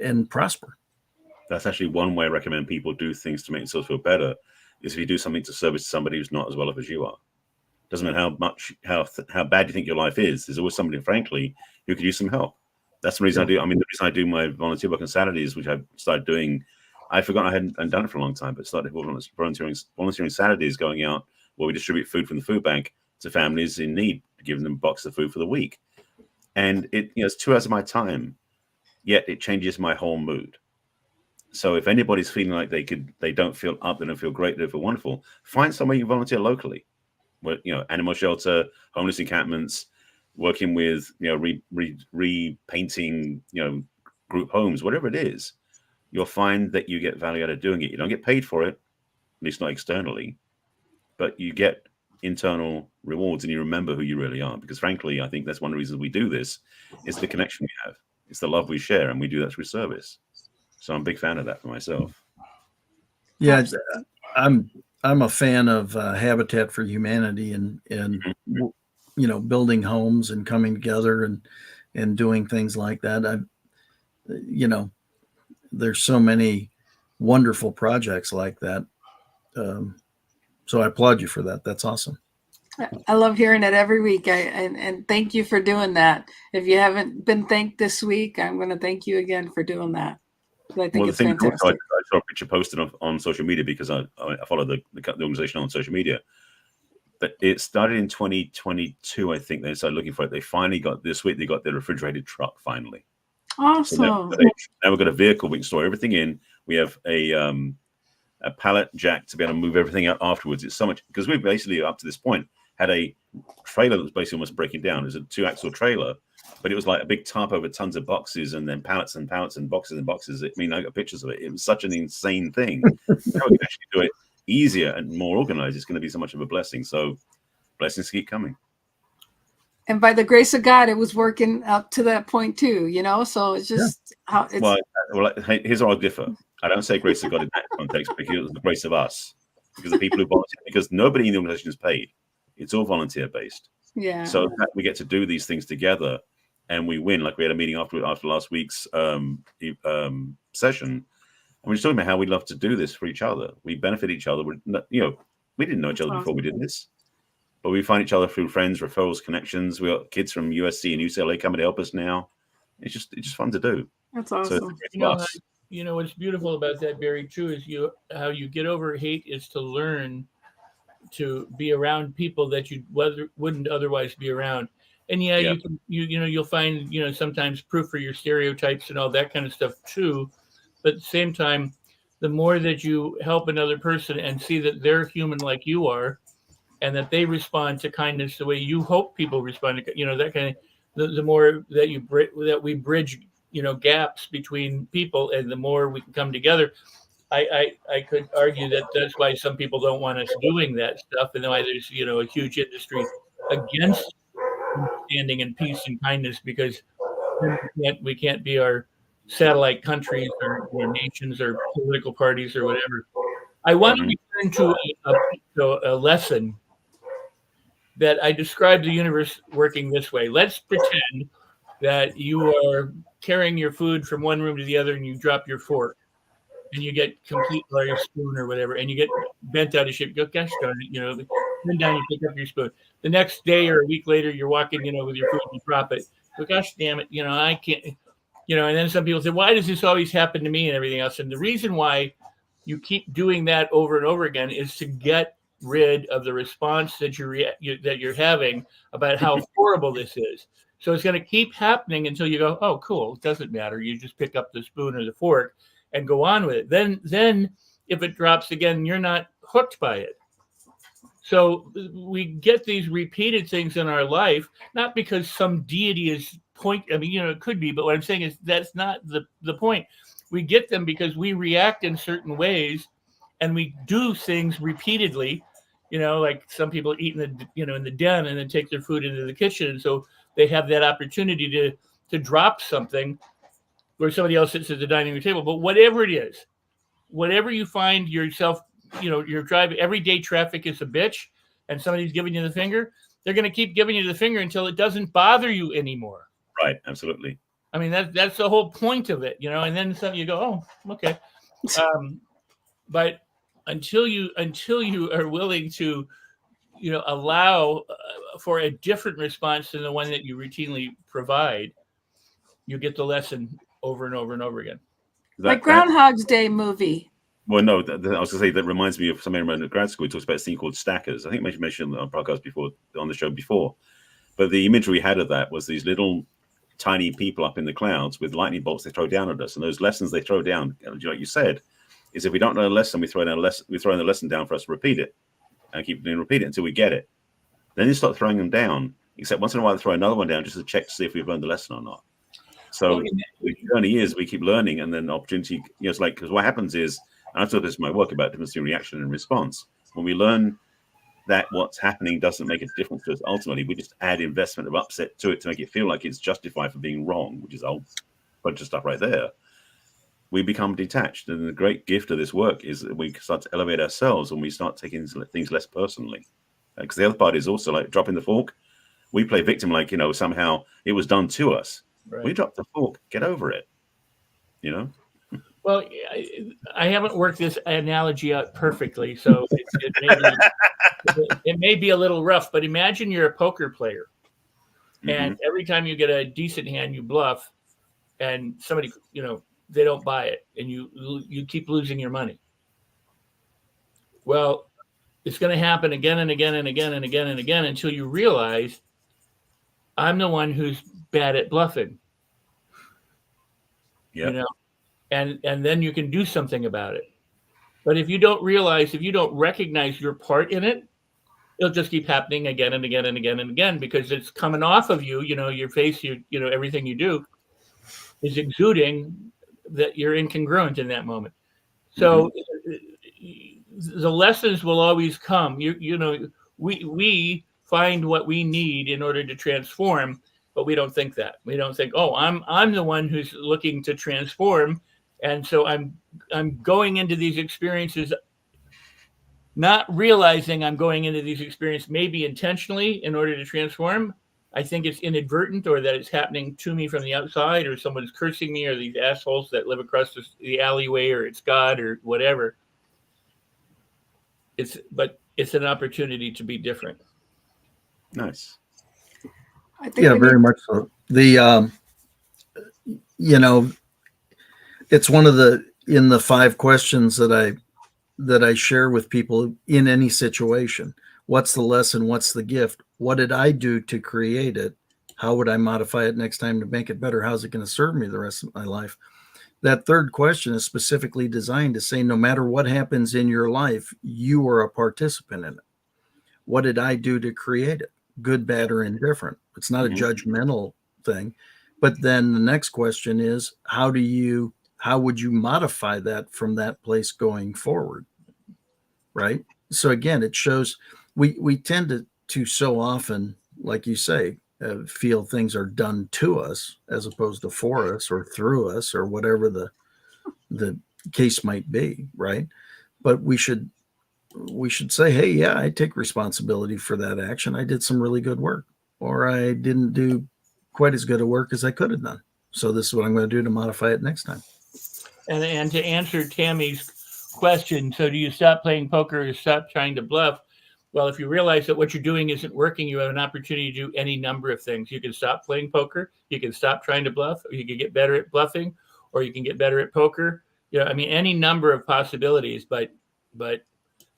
and prosper. That's actually one way I recommend people do things to make themselves feel better, is if you do something to service somebody who's not as well off as you are. Doesn't matter how bad you think your life is. There's always somebody, frankly, who could use some help. That's the reason I do. I mean, the reason I do my volunteer work on Saturdays, which I started doing, I forgot I hadn't done it for a long time, but started volunteering Saturdays, going out where we distribute food from the food bank to families in need, giving them a box of food for the week. And it's 2 hours of my time, yet it changes my whole mood. So if anybody's feeling like they don't feel up, they don't feel great, they don't feel wonderful, find somewhere you volunteer locally. Where, animal shelter, homeless encampments, working with, repainting, group homes, whatever it is, you'll find that you get value out of doing it. You don't get paid for it, at least not externally, but you get internal rewards, and you remember who you really are. Because frankly, I think that's one of the reasons we do this, is the connection we have. It's the love we share, and we do that through service. So I'm a big fan of that for myself. Yeah, I'm a fan of Habitat for Humanity and building homes and coming together and doing things like that. There's so many wonderful projects like that. So I applaud you for that. That's awesome. I love hearing it every week. And thank you for doing that. If you haven't been thanked this week, I'm going to thank you again for doing that. I think it's fantastic. I saw a picture posted on social media, because I follow the organization on social media. But it started in 2022, I think. They started looking for it. They finally got this week. They got their refrigerated truck finally. Awesome. So now we've got a vehicle we can store everything in. We have a pallet jack to be able to move everything out afterwards. It's so much, because we basically up to this point had a trailer that was basically almost breaking down. It was a 2-axle trailer, but it was like a big tarp over tons of boxes, and then pallets and pallets and boxes and boxes. I mean, I got pictures of it. It was such an insane thing. Now we can actually do it easier and more organized. It's going to be so much of a blessing. So blessings keep coming. And by the grace of God, it was working up to that point too, so it's just how it's. Well, here's where I'll differ. I don't say grace of God in that context, because it was the grace of us, because the people who volunteer, because nobody in the organization is paid. It's all volunteer based. Yeah. So we get to do these things together, and we win. Like we had a meeting after last week's session, and we were talking about how we love to do this for each other. We benefit each other. We didn't know each other before we did this, but we find each other through friends, referrals, connections. We got kids from USC and UCLA coming to help us now. It's just fun to do. That's awesome. So what's beautiful about that, Barry, too, is how you get over hate is to learn to be around people that you wouldn't otherwise be around. And you can, you'll find, sometimes proof for your stereotypes and all that kind of stuff too. But at the same time, the more that you help another person and see that they're human like you are, and that they respond to kindness the way you hope people respond to, that kind of, the more that we bridge, gaps between people, and the more we can come together. I could argue that that's why some people don't want us doing that stuff, and why there's a huge industry against understanding and peace and kindness, because we can't be our satellite countries or nations or political parties or whatever. I want to return to a lesson that I described the universe working this way. Let's pretend that you are carrying your food from one room to the other and you drop your fork and you get complete or your spoon or whatever, and you get bent out of shape. You go, gosh darn it, then down, you pick up your spoon. The next day or a week later, you're walking, with your food, and you drop it. Go, gosh damn it, I can't, and then some people say, why does this always happen to me and everything else? And the reason why you keep doing that over and over again is to get rid of the response that you're having about how horrible this is. So it's going to keep happening until you go, oh, cool, it doesn't matter. You just pick up the spoon or the fork and go on with it. Then if it drops again, you're not hooked by it. So we get these repeated things in our life, not because some deity is it could be, but what I'm saying is that's not the point. We get them because we react in certain ways and we do things repeatedly, like some people eat in the den and then take their food into the kitchen. And so they have that opportunity to drop something where somebody else sits at the dining room table. But whatever it is, whatever you find yourself, you're driving, everyday traffic is a bitch and somebody's giving you the finger, they're going to keep giving you the finger until it doesn't bother you anymore. Right. Absolutely. I mean, that's the whole point of it, and then some you go, oh, okay. But until you are willing to, allow for a different response than the one that you routinely provide, you get the lesson over and over and over again. Like Groundhog's Day movie. Well, no, I was going to say that reminds me of something I remember in grad school. We talked about a thing called stackers. I think I mentioned on the podcast before, on the show before. But the imagery we had of that was these little tiny people up in the clouds with lightning bolts they throw down at us. And those lessons they throw down, like you said, is if we don't know a lesson, we throw in the lesson down for us to repeat it and keep doing repeat it until we get it. Then you start throwing them down, except once in a while they throw another one down just to check to see if we've learned the lesson or not. So the journey is we keep learning, and then opportunity, it's like, because what happens is, and I've talked this in my work about difference between reaction and response. When we learn that what's happening doesn't make a difference to us, ultimately, we just add investment of upset to it to make it feel like it's justified for being wrong, which is a whole bunch of stuff right there. We become detached. And the great gift of this work is that we start to elevate ourselves when we start taking things less personally. Because the other part is also like dropping the fork. We play victim like, somehow it was done to us. Right. We drop the fork, get over it, Well, I haven't worked this analogy out perfectly, so it may be a little rough, but imagine you're a poker player, and every time you get a decent hand, you bluff, and somebody, they don't buy it, and you keep losing your money. Well, it's going to happen again and again and again and again and again until you realize I'm the one who's bad at bluffing. Yeah. And then you can do something about it. But if you don't recognize your part in it, it'll just keep happening again and again and again and again, because it's coming off of you, your face, everything you do is exuding that you're incongruent in that moment. So the lessons will always come. We find what we need in order to transform, but we don't think that. We don't think, oh, I'm the one who's looking to transform. And so I'm going into these experiences, not realizing I'm going into these experiences maybe intentionally in order to transform. I think it's inadvertent, or that it's happening to me from the outside, or someone's cursing me, or these assholes that live across the alleyway, or it's God or whatever. But it's an opportunity to be different. Nice. I think very much so. It's one of the 5 questions that I share with people in any situation. What's the lesson? What's the gift? What did I do to create it? How would I modify it next time to make it better? How's it going to serve me the rest of my life? That third question is specifically designed to say, no matter what happens in your life, you are a participant in it. What did I do to create it? Good, bad, or indifferent. It's not a judgmental thing. But then the next question is, how would you modify that from that place going forward? Right. So again, it shows we tend to so often, like you say, feel things are done to us as opposed to for us or through us or whatever the case might be, right? But we should say, hey, yeah, I take responsibility for that action. I did some really good work, or I didn't do quite as good a work as I could have done. So this is what I'm going to do to modify it next time. And to answer Tammy's question, so do you stop playing poker or stop trying to bluff? Well, if you realize that what you're doing isn't working, you have an opportunity to do any number of things. You can stop playing poker, you can stop trying to bluff, or you can get better at bluffing, or you can get better at poker. I mean, any number of possibilities, but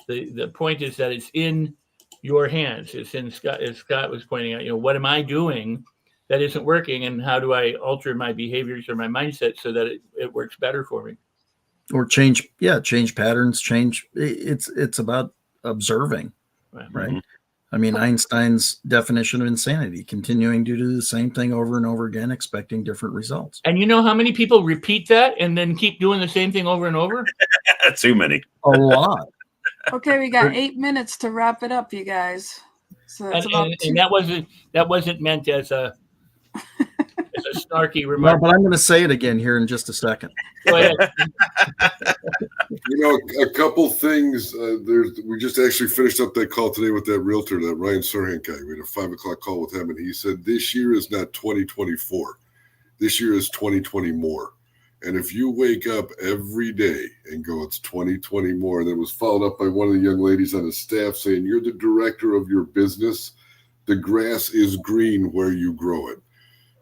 the point is that it's in your hands. It's in Scott, as Scott was pointing out, what am I doing that isn't working, and how do I alter my behaviors or my mindset so that it works better for me? Or change patterns, it's about observing, right? Mm-hmm. I mean, Einstein's definition of insanity, continuing to do the same thing over and over again, expecting different results. And you know how many people repeat that and then keep doing the same thing over and over? Too many. A lot. Okay, we got 8 minutes to wrap it up, you guys. So that's and that wasn't meant as a snarky remark. No, but I'm going to say it again here in just a second. Go ahead. A couple things. We just actually finished up that call today with that realtor, that Ryan Serhan guy. We had a 5 o'clock call with him, and he said this year is not 2024. This year is 2020 more. And if you wake up every day and go, it's 2020 more, and it was followed up by one of the young ladies on his staff saying, you're the director of your business. The grass is green where you grow it.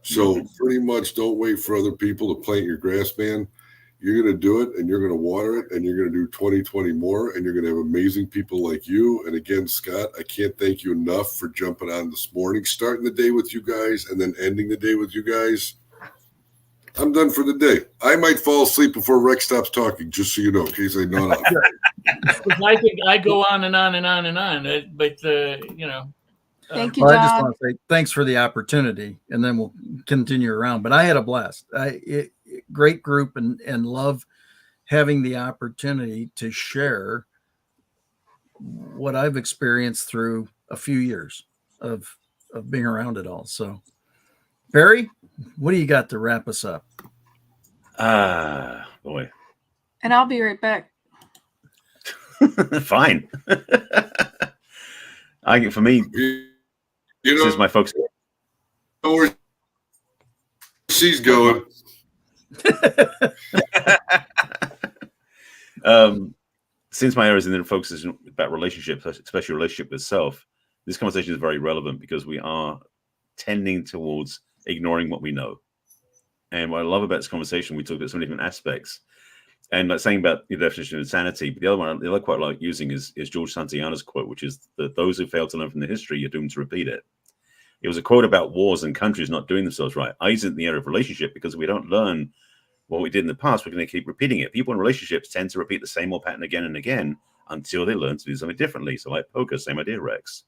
So pretty much don't wait for other people to plant your grass, man. You're going to do it, and you're going to water it, and you're going to do 2020 more, and you're going to have amazing people like you. And again, Scott, I can't thank you enough for jumping on this morning, starting the day with you guys, and then ending the day with you guys. I'm done for the day. I might fall asleep before Rex stops talking, just so you know, in case I nod off. I think I go on and on and on and on, but Thank you, John. I just want to say thanks for the opportunity, and then we'll continue around. But I had a blast. Great group, and love having the opportunity to share what I've experienced through a few years of being around it all. So, Barry, what do you got to wrap us up? Boy. And I'll be right back. Fine. For me, this is my folks. Where she's going. Since my areas and then focuses about relationships, especially relationship with self, this conversation is very relevant because we are tending towards ignoring what we know. And what I love about this conversation, we talk about so many different aspects. And like saying about the definition of insanity, but the other quote I like using is George Santayana's quote, which is that those who fail to learn from the history are doomed to repeat it. It was a quote about wars and countries not doing themselves right. I use it in the area of relationship because we don't learn what we did in the past. We're going to keep repeating it. People in relationships tend to repeat the same old pattern again and again until they learn to do something differently. So like poker, same idea, Rex.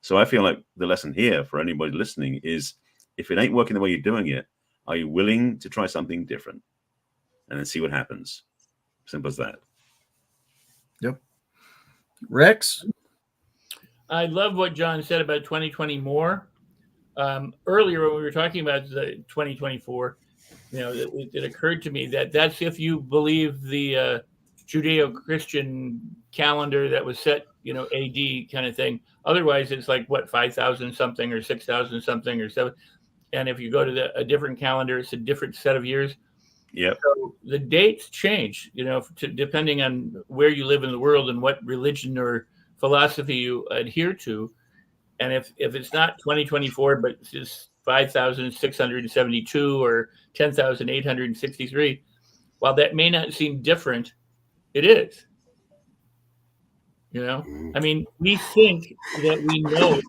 So I feel like the lesson here for anybody listening is if it ain't working the way you're doing it, are you willing to try something different and then see what happens? Simple as that. Yep. Rex? I love what John said about 2020 more. Earlier when we were talking about the 2024, it occurred to me that that's if you believe the Judeo-Christian calendar that was set, AD kind of thing. Otherwise, it's like, 5,000 something or 6,000 something or 7. And if you go to a different calendar, it's a different set of years. Yep. So the dates change, depending on where you live in the world and what religion or philosophy you adhere to. And if it's not 2024, but it's just 5,672 or 10,863, while that may not seem different, it is. I mean, we think that we know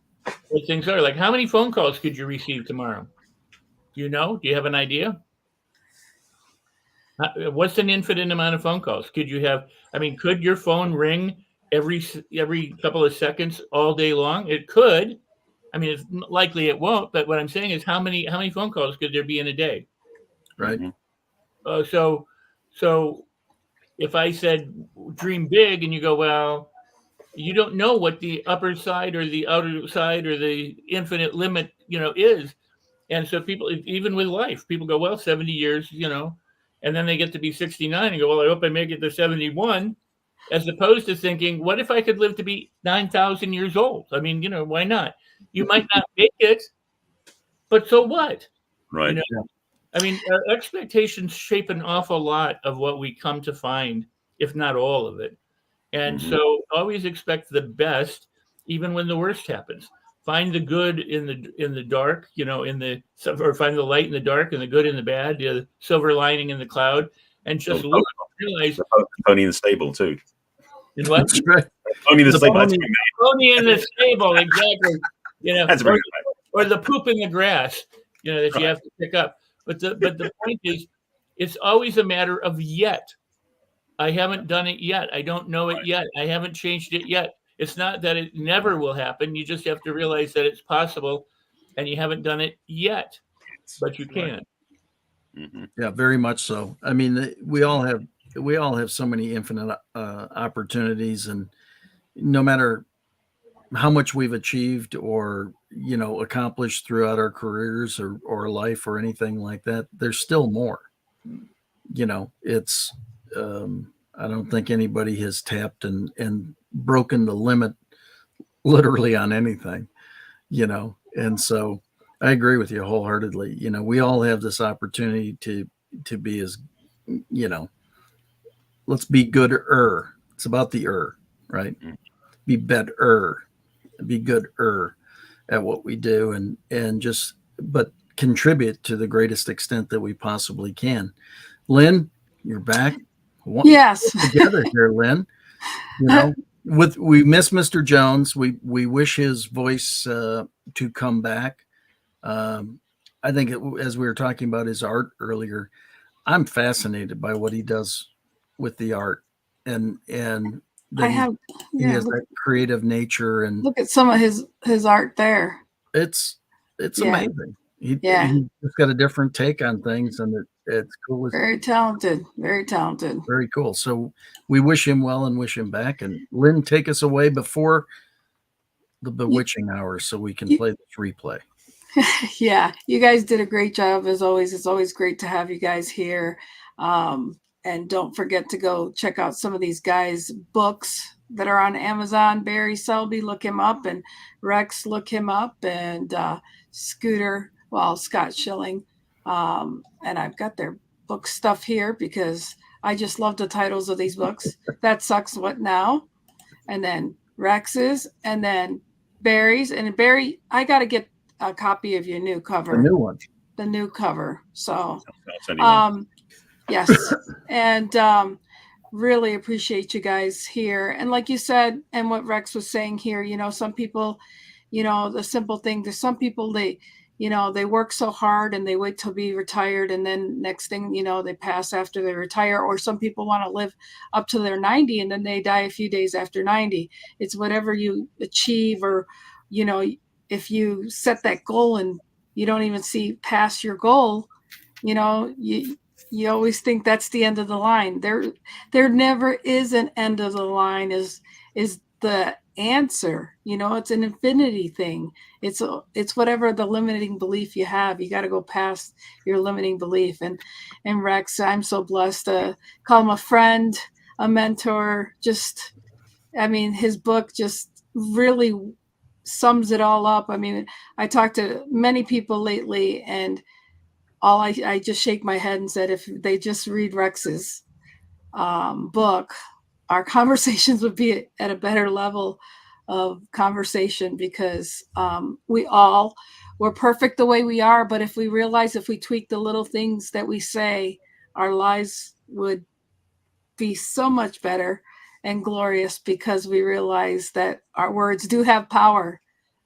what things are. Like, how many phone calls could you receive tomorrow? Do you know? Do you have an idea? What's an infinite amount of phone calls? Could you have? I mean, could your phone ring every couple of seconds all day long? It could. I mean, it's likely it won't. But what I'm saying is, how many phone calls could there be in a day? Right. So if I said dream big, and you go, well, You don't know what the upper side or the outer side or the infinite limit, is. And so people, even with life, people go, well, 70 years, and then they get to be 69 and go, well, I hope I make it to 71, as opposed to thinking, what if I could live to be 9,000 years old? I mean, why not? You might not make it, but so what? Right. I mean, our expectations shape an awful lot of what we come to find, if not all of it. And so always expect the best, even when the worst happens. Find the good in the dark, or find the light in the dark and the good in the bad, the silver lining in the cloud, and just look and realize. Pony in the stable too. In what? Pony in the stable. Pony in the stable, exactly. That's or the poop in the grass, that you have to pick up. But the point is, it's always a matter of yet. I haven't done it yet. I don't know it yet. I haven't changed it yet. It's not that it never will happen. You just have to realize that it's possible, and you haven't done it yet, but you can. Yeah, very much so. I mean, we all have so many infinite opportunities, and no matter how much we've achieved or accomplished throughout our careers or life or anything like that, there's still more. It's I don't think anybody has tapped and broken the limit literally on anything, and so I agree with you wholeheartedly. We all have this opportunity to be as, let's be good-er. It's about the right? Be better, be good-er at what we do, but contribute to the greatest extent that we possibly can. Lynn, you're back. Yes. Together here, Lynn. We miss Mr. Jones. We wish his voice to come back. I think as we were talking about his art earlier, I'm fascinated by what he does with the art, and he has that creative nature. And look at some of his art there. It's amazing. He's just got a different take on things, and it's cool. Very talented. Very talented. Very cool. So we wish him well and wish him back. And Lynn, take us away before the bewitching hour so we can play this replay. Yeah, you guys did a great job as always. It's always great to have you guys here. And don't forget to go check out some of these guys' books that are on Amazon. Barry Selby, look him up, and Rex, look him up, and Scott Schilling. And I've got their book stuff here because I just love the titles of these books. That Sucks, What Now? And then Rex's, and then Barry's. And Barry, I got to get a copy of your new cover. The new one. The new cover. So, yes. And really appreciate you guys here. And like you said, and what Rex was saying here, some people, the simple thing, there's some people, they work so hard and they wait till be retired. And then next thing, they pass after they retire, or some people want to live up to their 90 and then they die a few days after 90. It's whatever you achieve, or, if you set that goal and you don't even see past your goal, you always think that's the end of the line. There never is an end of the line is the answer. It's an infinity thing. It's whatever the limiting belief you have. You got to go past your limiting belief. And Rex, I'm so blessed to call him a friend, a mentor. His book just really sums it all up. I talked to many people lately, and I just shake my head and said, if they just read Rex's book, our conversations would be at a better level of conversation, because we're perfect the way we are. But if we realize, if we tweak the little things that we say, our lives would be so much better and glorious, because we realize that our words do have power,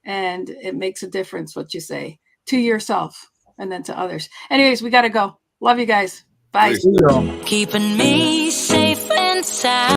and it makes a difference what you say to yourself and then to others. Anyways, we got to go. Love you guys. Bye. Thanks. Keeping me safe inside.